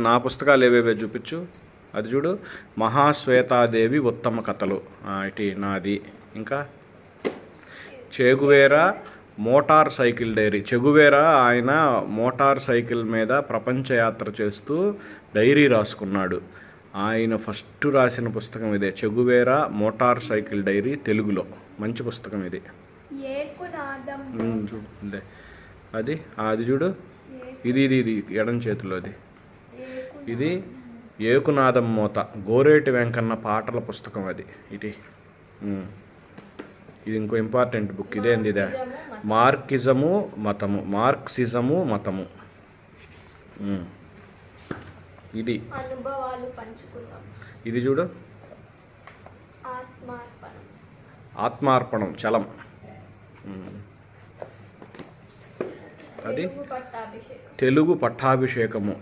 నా పుస్తకాలు ఏవేవో చూపించు. అది చూడు, మహాశ్వేతాదేవి ఉత్తమ కథలు ఇటు నాది. ఇంకా Che Guevara motorcycle diary. Che Guevara ఆయన మోటార్ సైకిల్ మీద ప్రపంచ యాత్ర చేస్తూ డైరీ రాసుకున్నాడు. ఆయన ఫస్ట్ రాసిన పుస్తకం ఇదే, చెగువేరా మోటార్ సైకిల్ డైరీ, తెలుగులో. మంచి పుస్తకం ఇది. చూడు అది అది చూడు, ఇది ఇది ఇది ఎడం చేతిలోది. ఇది ఏకునాదం మోత, గోరేటి వెంకన్న పాటల పుస్తకం అది. ఇది ఇంకో ఇంపార్టెంట్ బుక్. ఇదే మార్క్సిజము మతము. ఇది చూడు, ఆత్మార్పణం చలం. అది తెలుగు పట్టాభిషేకము.